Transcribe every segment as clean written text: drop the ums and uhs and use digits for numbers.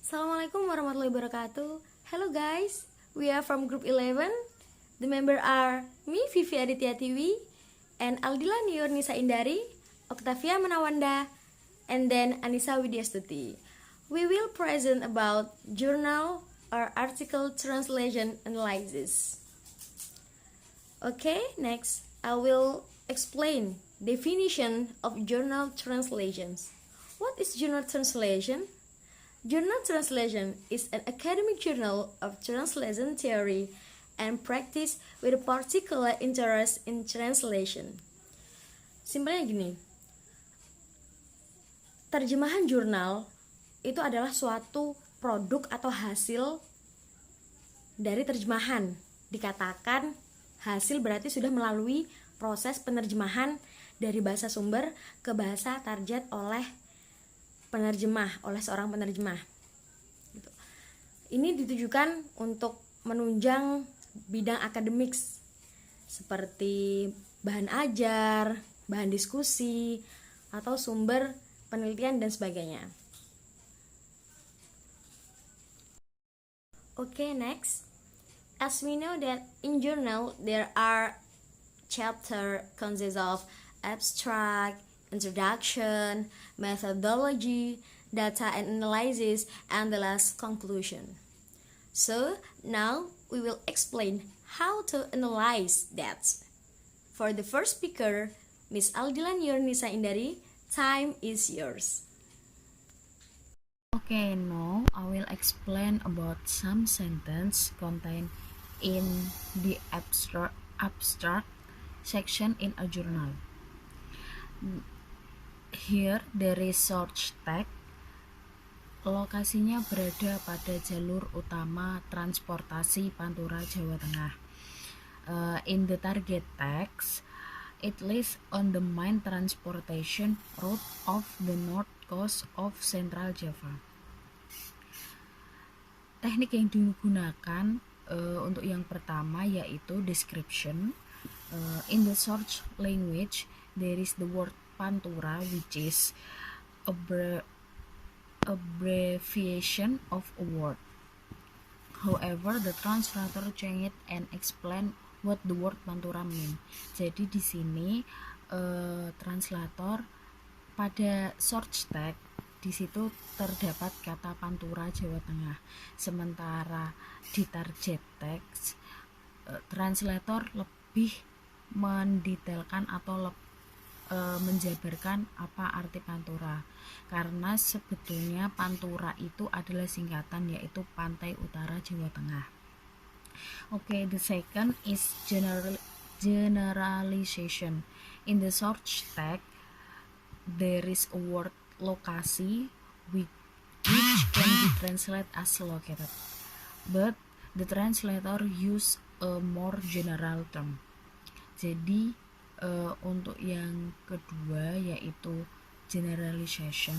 Assalamualaikum warahmatullahi wabarakatuh. Hello guys, we are from group 11. The member are me Vivi Aditya Tiwi and Aldila Nisa Indari, Octavia Manawanda, and then Anissa Widyastuti. We will present about journal or article translation analysis. Okay, next I will explain definition of journal translations. What is journal translation? Journal translation is an academic journal of translation theory and practice with a particular interest in translation. Simpelnya gini, terjemahan jurnal itu adalah suatu produk atau hasil dari terjemahan. Dikatakan hasil berarti sudah melalui proses penerjemahan dari bahasa sumber ke bahasa target oleh seorang penerjemah. Ini ditujukan untuk menunjang bidang akademik seperti bahan ajar, bahan diskusi, atau sumber penelitian dan sebagainya. Okay, next. As we know that in journal there are chapter consists of abstract, introduction, methodology, data and analysis, and the last conclusion. So now we will explain how to analyze that. For the first speaker, Miss Aldila Nisa Indari, time is yours. Okay, now I will explain about some sentence contained in the abstract section in a journal. Here the research tag lokasinya berada pada jalur utama transportasi Pantura Jawa Tengah. In the target text, it lists on the main transportation route of the north coast of Central Java. Teknik yang digunakan untuk yang pertama yaitu description. In the search language, there is the word Pantura, which is abbreviation of a word. However, the translator changed it and explain what the word Pantura mean. Jadi di sini translator pada search tag di situ terdapat kata Pantura Jawa Tengah. Sementara di target text translator lebih mendetailkan atau menjabarkan apa arti Pantura, karena sebetulnya Pantura itu adalah singkatan yaitu Pantai Utara Jawa Tengah. Okay, the second is generalization. In the search tag there is a word lokasi which can be translated as located, but the translator use a more general term. Jadi untuk yang kedua yaitu generalization,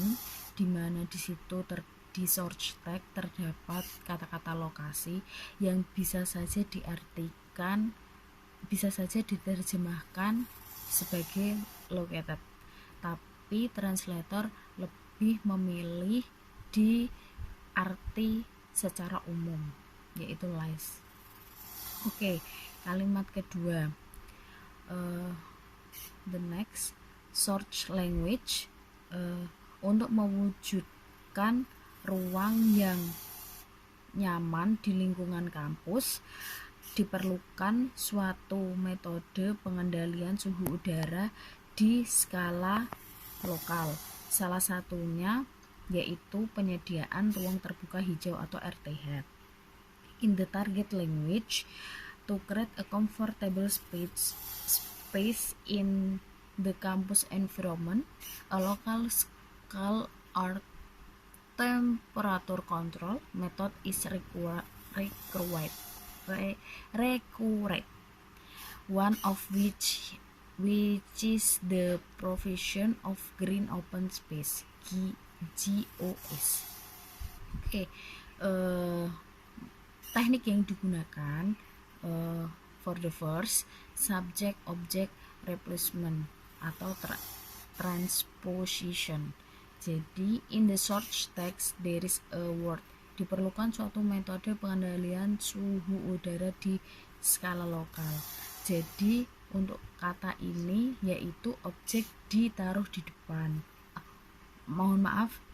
di mana di situ di search tag terdapat kata-kata lokasi yang bisa saja diterjemahkan sebagai located, tapi translator lebih memilih di arti secara umum yaitu lies. Oke, kalimat kedua. The next, search language. Untuk mewujudkan ruang yang nyaman di lingkungan kampus, diperlukan suatu metode pengendalian suhu udara di skala lokal. Salah satunya yaitu penyediaan ruang terbuka hijau atau RTH. In the target language, to create a comfortable space in the campus environment, a local scale or temperature control method is required, one of which is the provision of green open space, GOS. Okay, teknik yang digunakan for the first, subject object replacement atau transposition. Jadi in the search text there is a word diperlukan suatu metode pengendalian suhu udara di skala lokal. Jadi untuk kata ini yaitu objek ditaruh di depan.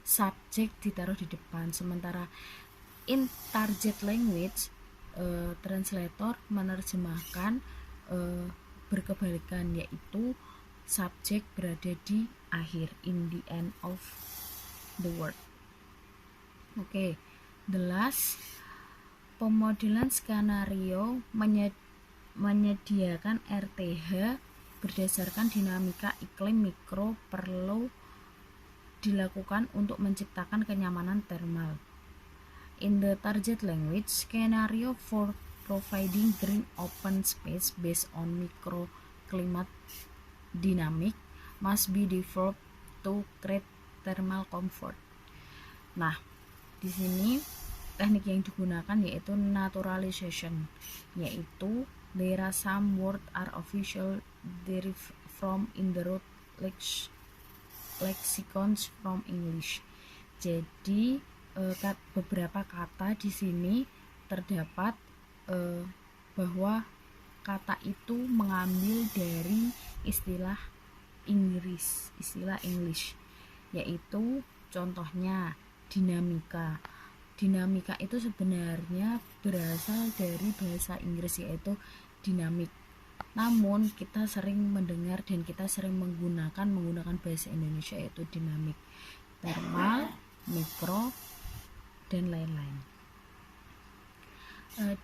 Subjek ditaruh di depan. Sementara in target language, translator menerjemahkan berkebalikan, yaitu subjek berada di akhir, in the end of the word. Oke, the last, pemodelan skenario menyediakan RTH berdasarkan dinamika iklim mikro perlu dilakukan untuk menciptakan kenyamanan thermal. In the target language, scenario for providing green open space based on microclimate dynamic must be developed to create thermal comfort. Nah, di sini teknik yang digunakan yaitu naturalization, yaitu there are some words are official derived from in the root lexicons from English. Jadi beberapa kata di sini terdapat bahwa kata itu mengambil dari istilah English, yaitu contohnya dinamika. Dinamika itu sebenarnya berasal dari bahasa Inggris, yaitu dynamic. Namun kita sering mendengar dan kita sering menggunakan bahasa Indonesia, yaitu dinamik, thermal, mikro, dan lain-lain.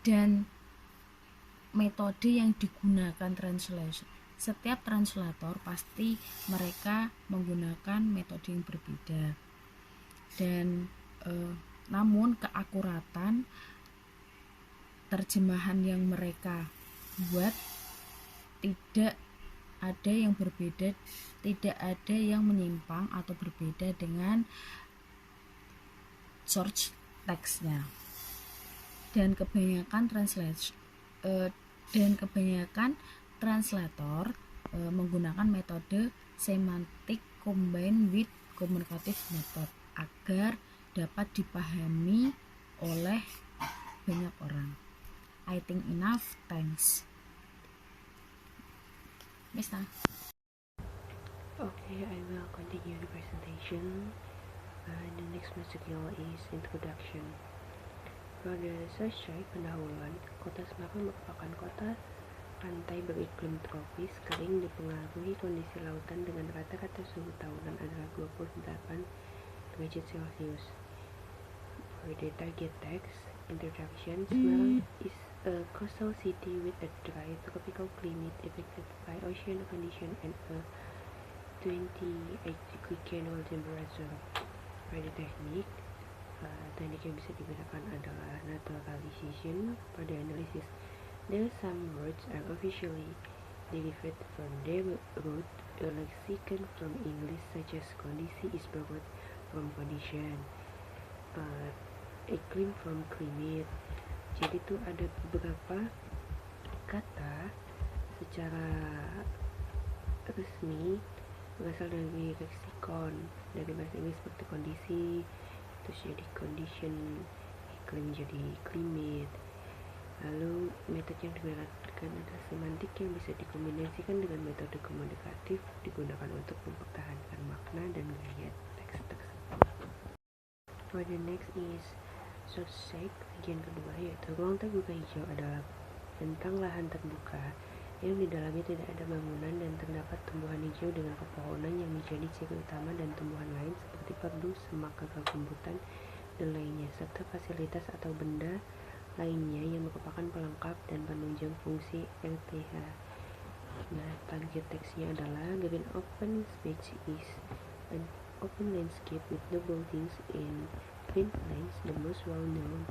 Dan metode yang digunakan translation, setiap translator pasti mereka menggunakan metode yang berbeda, dan namun keakuratan terjemahan yang mereka buat tidak ada yang berbeda, tidak ada yang menyimpang atau berbeda dengan source teksnya. Dan kebanyakan translator menggunakan metode semantic combined with communicative method agar dapat dipahami oleh banyak orang. I think enough. Thanks. Mista. Okay, I will continue the presentation. The next material is introduction. Pada selesai pendahuluan, kota Semarang merupakan kota pantai beriklim tropis kering dipengaruhi kondisi lautan dengan rata-rata suhu tahunan adalah 28 derajat Celcius. For the target text, introduction, Semarang is a coastal city with a dry tropical climate affected by ocean condition and a 28-degree annual temperature. For the teknik yang bisa digunakan adalah naturalization. Pada analisis, there are some words are officially derived from their root lexicon from English, such as kondisi is borrowed from condition, iklim from climate. Jadi itu ada beberapa kata secara resmi berasal dari leksikon dari bahasa Inggris seperti kondisi, terus jadi condition, iklim jadi climate. Lalu metode yang digunakan adalah semantik yang bisa dikombinasikan dengan metode komunikatif digunakan untuk mempertahankan makna dan gaya teks tersebut. For the next is subject, bagian kedua, yaitu ruang terbuka hijau adalah tentang lahan terbuka yang di dalamnya tidak ada bangunan dan terdapat tumbuhan hijau dengan pepohonan yang menjadi ciri utama dan tumbuhan lain seperti perdu, semak, rumbutan, dan lainnya, serta fasilitas atau benda lainnya yang merupakan pelengkap dan penunjang fungsi RTH. Nah, target teksnya adalah given open space is an open landscape with no buildings in green plains, the most well known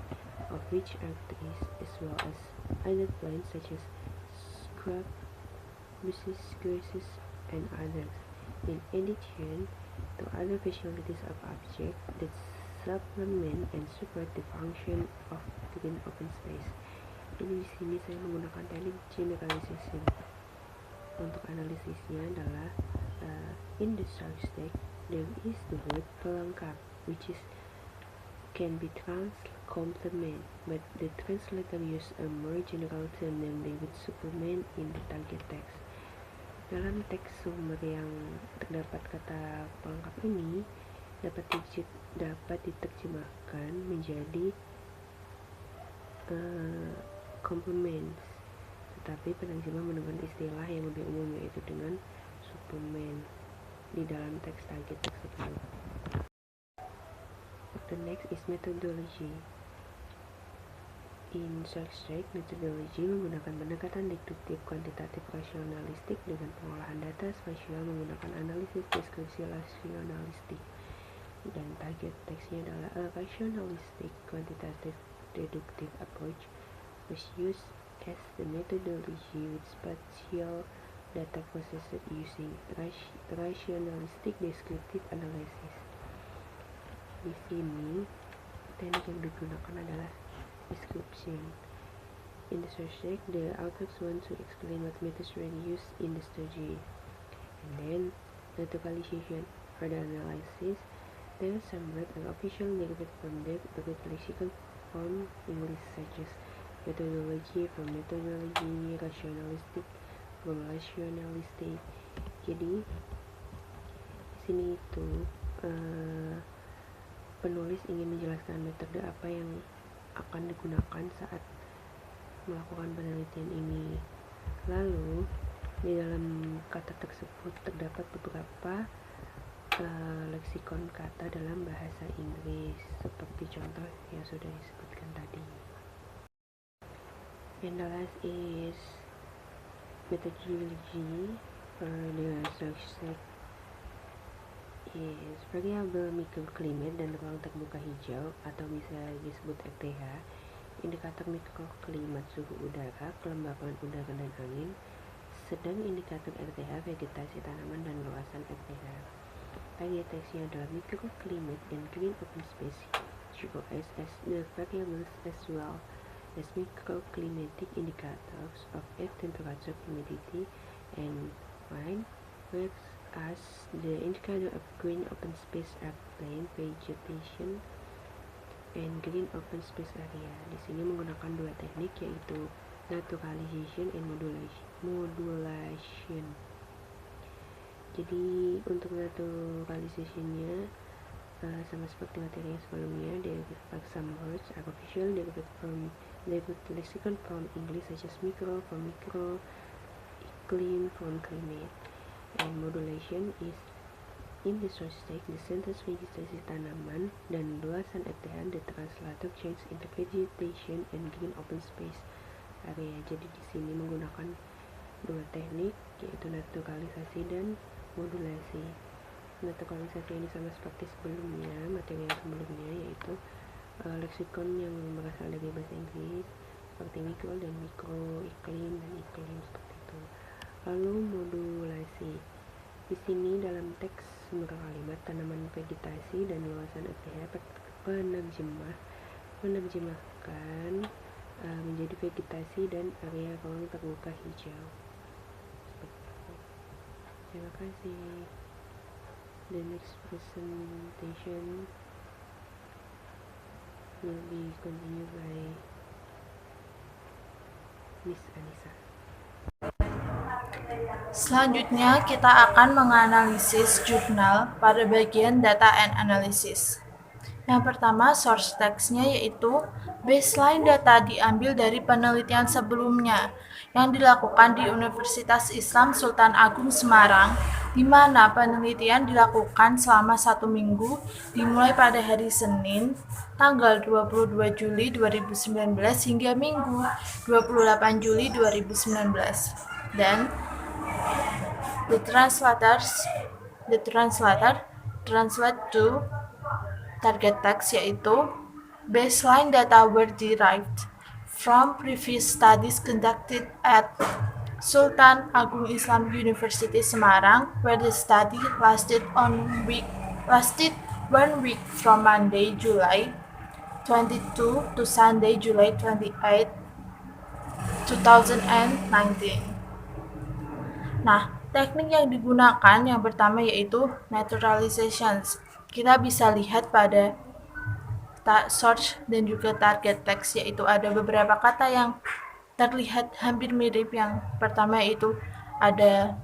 of which are trees as well as other plants such as scrub, bushes, grasses, and others, in addition to other facilities of objects that supplement and support the function of green open space. Jadi di sini saya menggunakan teknik generalization. Untuk analisisnya adalah in the subject there is the word pelengkap, which is can be complement, but the translator use a more general term namely with supplement in the target text. Dalam teks sumber yang terdapat kata pelengkap ini dapat diterjemahkan menjadi complements, tetapi penerjemah menemukan istilah yang lebih umum yaitu dengan suplemen di dalam teks target tersebut. The next is methodology. In Substract, metodologi menggunakan pendekatan deduktif kuantitatif rasionalistik dengan pengolahan data spasial menggunakan analisis deskripsi rasionalistik, dan target teksnya adalah a rationalistic quantitative deductive approach was used as the methodology with spatial data processed using rationalistic descriptive analysis. Di sini teknik yang digunakan adalah description. In the subject, the authors want to explain what methods were used in the study, and then localization. For the analysis, there are some words and official derived from the lexical form English, such as methodology from methodology, rationalistic from rationalistic. Jadi di sini itu penulis ingin menjelaskan metode apa yang akan digunakan saat melakukan penelitian ini. Lalu di dalam kata tersebut terdapat beberapa leksikon kata dalam bahasa Inggris seperti contoh yang sudah disebutkan tadi. And the last is methodology for the subject is variable microclimate dan ruang terbuka hijau atau bisa disebut RTH, indikator mikroklimat suhu udara, kelembapan udara dan angin, sedang indikator RTH vegetasi tanaman dan luasan RTH. Target teksnya adalah microclimate and green open space GOS as the variables as well as microclimatic indicators of air temperature, humidity, and wind, as the indicator of green open space are plant vegetation and green open space area. Di sini menggunakan dua teknik yaitu naturalization and modulation. Jadi untuk naturalizationnya sama seperti materi yang sebelumnya, some words are official derived lexicon from English such as micro from micro, clean from climate. And modulation is in the subject the sentence vegetasi tanaman dan luasan RTH. The translator change into vegetation and green open space area. Jadi di sini menggunakan dua teknik yaitu naturalisasi dan modulasi. Naturalisasi ini sama seperti sebelumnya, materi yang sebelumnya, yaitu leksikon yang berasal dari bahasa Inggris seperti mikro dan mikro, iklim dan iklim, seperti itu. Lalu modulasi. Di sini dalam teks sumber kalimat tanaman vegetasi dan luasan RTH, menerjemahkan menjadi vegetasi dan area ruang terbuka hijau. Terima kasih. The next presentation will be continued by Miss Anissa. Selanjutnya kita akan menganalisis jurnal pada bagian data and analysis. Yang pertama, source text-nya yaitu baseline data diambil dari penelitian sebelumnya yang dilakukan di Universitas Islam Sultan Agung Semarang, di mana penelitian dilakukan selama 1 minggu dimulai pada hari Senin tanggal 22 Juli 2019 hingga Minggu 28 Juli 2019. Dan the translator translate to target text yaitu baseline data were derived from previous studies conducted at Sultan Agung Islam University Semarang, where the study lasted 1 week from Monday, July 22 to Sunday, July 28, 2019. Nah, teknik yang digunakan yang pertama yaitu naturalizations. Kita bisa lihat pada source dan juga target text, yaitu ada beberapa kata yang terlihat hampir mirip. Yang pertama yaitu ada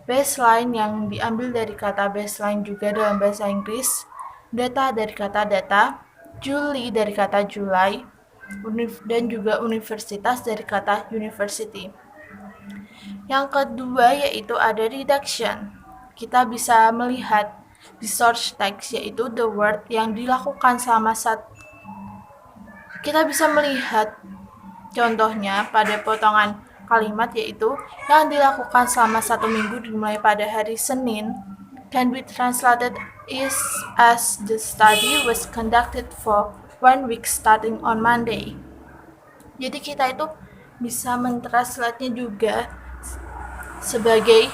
baseline yang diambil dari kata baseline juga dalam bahasa Inggris, data dari kata data, Julie dari kata July, dan juga universitas dari kata university. Yang kedua yaitu ada reduction. Kita bisa melihat di source text yaitu the word yang dilakukan selama kita bisa melihat contohnya pada potongan kalimat yaitu yang dilakukan selama 1 minggu dimulai pada hari Senin can be translated as the study was conducted for 1 week starting on Monday. Jadi kita itu bisa mentranslate-nya juga sebagai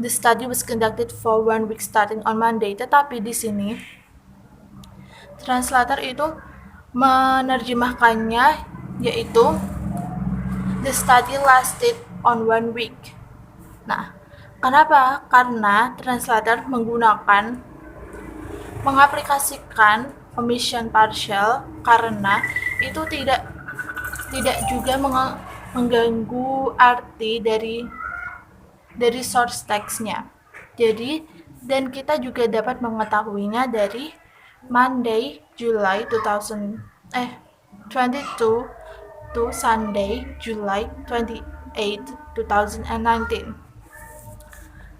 the study was conducted for 1 week starting on Monday. Tetapi di sini translator itu menerjemahkannya yaitu the study lasted on 1 week. Nah, kenapa? Karena translator mengaplikasikan omission partial karena itu tidak juga mengganggu arti dari source text-nya. Jadi, dan kita juga dapat mengetahuinya dari Monday, July 22 to Sunday, July 28, 2019.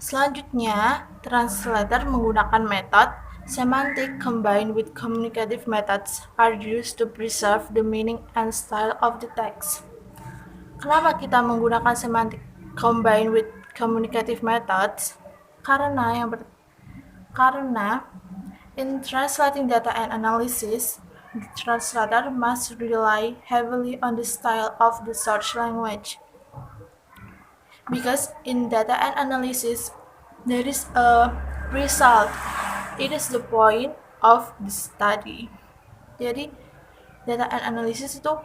Selanjutnya, translator menggunakan metode semantic combined with communicative methods are used to preserve the meaning and style of the text. Kenapa kita menggunakan semantic combined with communicative methods? Karena in translating data and analysis, the translator must rely heavily on the style of the source language. Because in data and analysis, there is a result. It is the point of the study. Jadi, data and analysis itu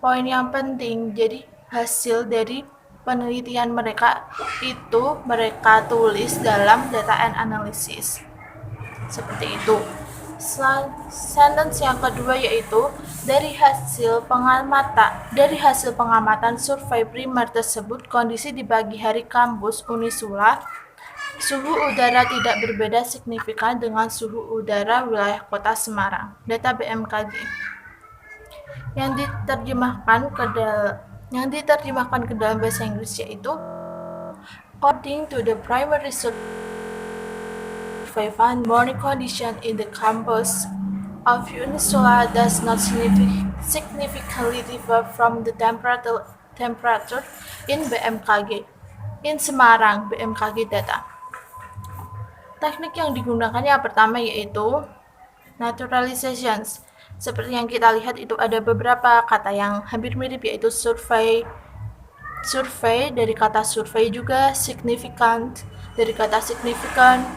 poin yang penting. Jadi, hasil dari penelitian mereka itu mereka tulis dalam data and analysis. Seperti itu. Sentence yang kedua yaitu dari hasil pengamatan survei primer tersebut, kondisi di pagi hari kampus Unisula, suhu udara tidak berbeda signifikan dengan suhu udara wilayah kota Semarang. Data BMKG. Yang diterjemahkan ke dalam bahasa Inggris yaitu according to the primary survey found, morning condition in the campus of Unisula does not significantly differ from the temperature in BMKG. In Semarang, BMKG data. Teknik yang digunakan yang pertama yaitu naturalizations. Seperti yang kita lihat itu ada beberapa kata yang hampir mirip yaitu survey dari kata survey juga, significant dari kata significant,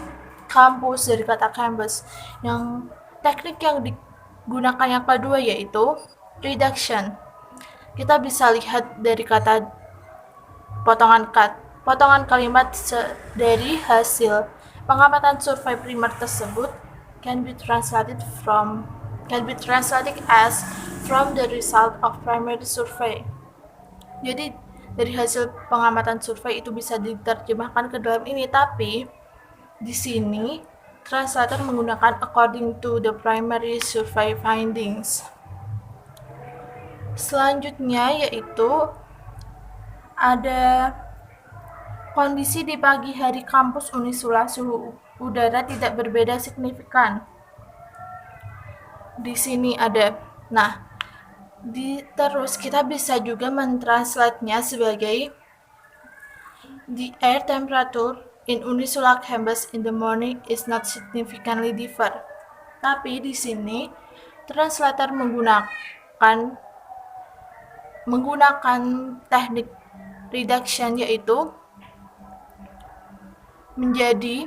campus dari kata campus. Yang teknik yang digunakan yang kedua yaitu reduction. Kita bisa lihat dari kata potongan kalimat dari hasil pengamatan survei primer tersebut can be translated as from the result of primary survey. Jadi dari hasil pengamatan survei itu bisa diterjemahkan ke dalam ini, tapi di sini translator menggunakan according to the primary survey findings. Selanjutnya yaitu ada kondisi di pagi hari kampus Unisula, suhu udara tidak berbeda signifikan. Di sini ada. Nah, terus kita bisa juga mentranslate-nya sebagai the air temperature in Unisula campus in the morning is not significantly differ. Tapi di sini translator menggunakan teknik reduction yaitu menjadi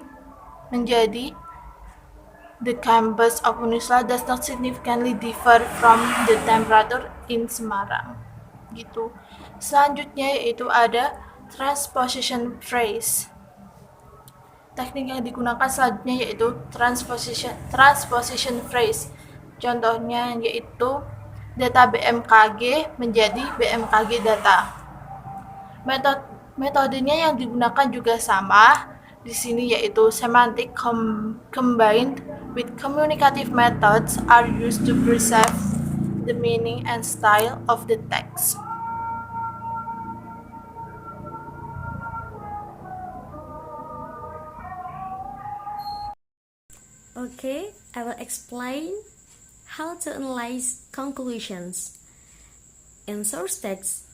the campus of Unisula does not significantly differ from the temperature in Semarang. Gitu. Selanjutnya yaitu ada transposition phrase. Teknik yang digunakan selanjutnya yaitu transposition phrase. Contohnya yaitu data BMKG menjadi BMKG data. Metodenya yang digunakan juga sama di sini, yaitu semantic combined with communicative methods are used to preserve the meaning and style of the text. Okay, I will explain how to analyze conclusions. In source text,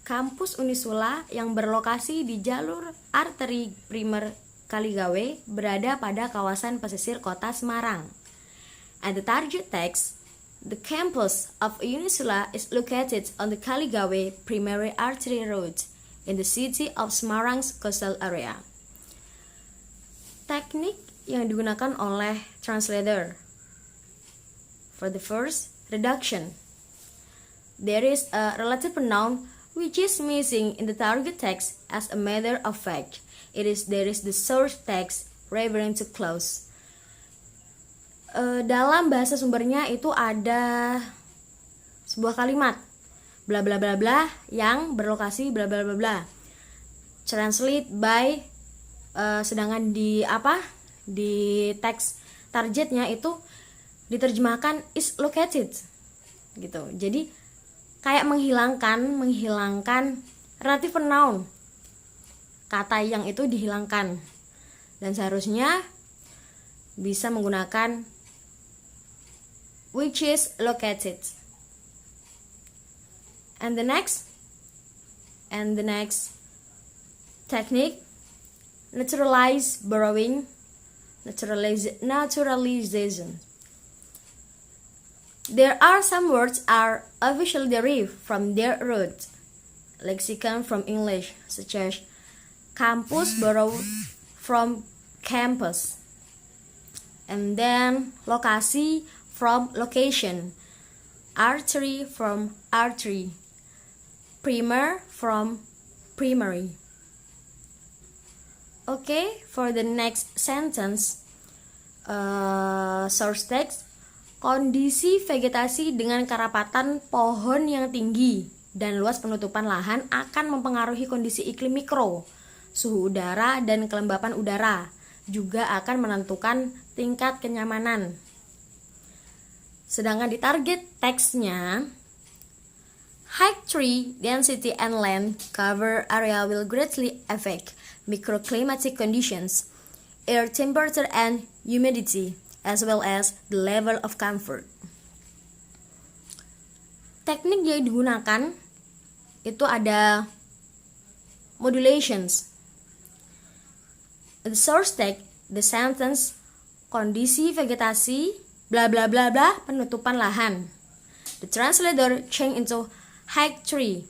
kampus Unisula yang berlokasi di jalur arteri primer Kaligawe berada pada kawasan pesisir kota Semarang. And the target text, the campus of Unisula is located on the Kaligawe primary artery road in the city of Semarang's coastal area. Teknik yang digunakan oleh translator. For the first, reduction. There is a relative pronoun which is missing in the target text as a matter of fact. There is the source text referring to clause. Dalam bahasa sumbernya itu ada sebuah kalimat bla bla bla bla yang berlokasi bla bla bla bla. Translate by sedangkan di teks targetnya itu diterjemahkan is located gitu. Jadi kayak menghilangkan relative pronoun, kata yang itu dihilangkan, dan seharusnya bisa menggunakan which is located. And the next technique, naturalization. There are some words are officially derived from their root lexicon from English, such as campus borrowed from campus, and then lokasi from location, artery from artery, primer from primary. Okay, for the next sentence, source text, kondisi vegetasi dengan karapatan pohon yang tinggi dan luas penutupan lahan akan mempengaruhi kondisi iklim mikro, suhu udara dan kelembapan udara, juga akan menentukan tingkat kenyamanan. Sedangkan di target teksnya, high tree density and land cover area will greatly affect microclimatic conditions, air temperature and humidity, as well as the level of comfort. Teknik yang digunakan itu ada modulations. The source text, the sentence, kondisi vegetasi, bla bla bla bla, penutupan lahan. The translator change into high tree,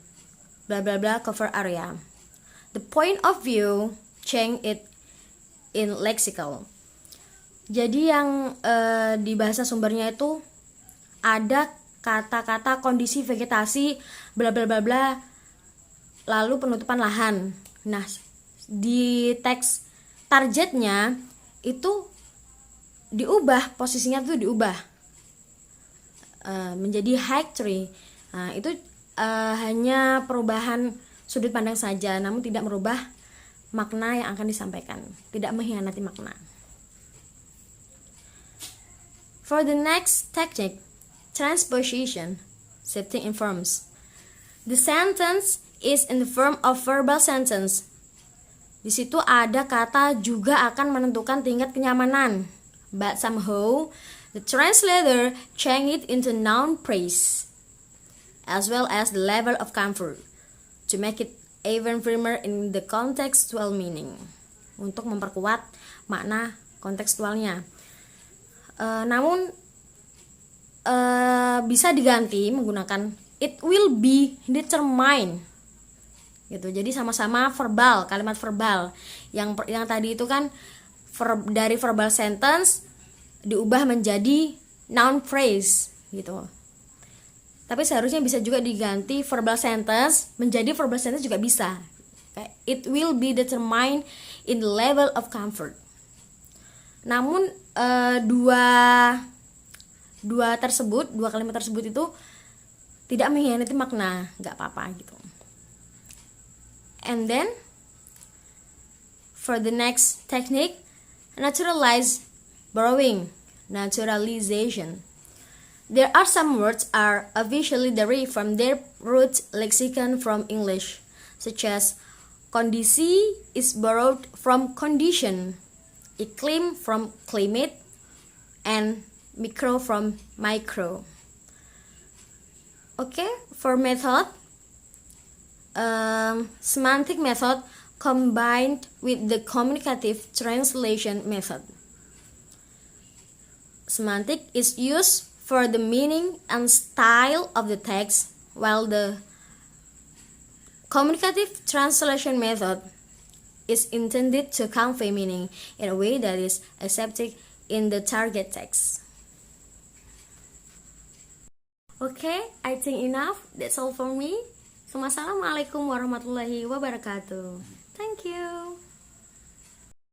bla bla bla, cover area. The point of view change it in lexical. Jadi yang di bahasa sumbernya itu ada kata-kata kondisi vegetasi bla bla bla bla lalu penutupan lahan. Nah, di teks targetnya itu diubah, posisinya tuh diubah menjadi high tree. Nah, itu hanya perubahan sudut pandang saja, namun tidak merubah makna yang akan disampaikan, tidak mengkhianati makna. For the next technique, transposition, shifting in forms. The sentence is in the form of verbal sentence. Di situ ada kata juga akan menentukan tingkat kenyamanan, but somehow the translator change it into noun phrase, as well as the level of comfort, to make it even firmer in the contextual meaning, untuk memperkuat makna kontekstualnya. Namun bisa diganti menggunakan it will be determined gitu. Jadi sama-sama verbal, kalimat verbal. Yang tadi itu kan dari verbal sentence diubah menjadi noun phrase gitu. Tapi seharusnya bisa juga diganti verbal sentence menjadi verbal sentence juga bisa. It will be determined in the level of comfort. Namun dua kalimat tersebut itu tidak mengkhianati makna, nggak apa-apa gitu. And then for the next technique, naturalization. There are some words are officially derived from their root lexicon from English, such as kondisi is borrowed from condition, iklim from climate, and micro from micro. Okay, for method, semantic method combined with the communicative translation method. Semantic is used for the meaning and style of the text, while the communicative translation method is intended to convey meaning in a way that is accepted in the target text. Okay, I think enough. That's all for me. Wassalamualaikum warahmatullahi wabarakatuh. Thank you.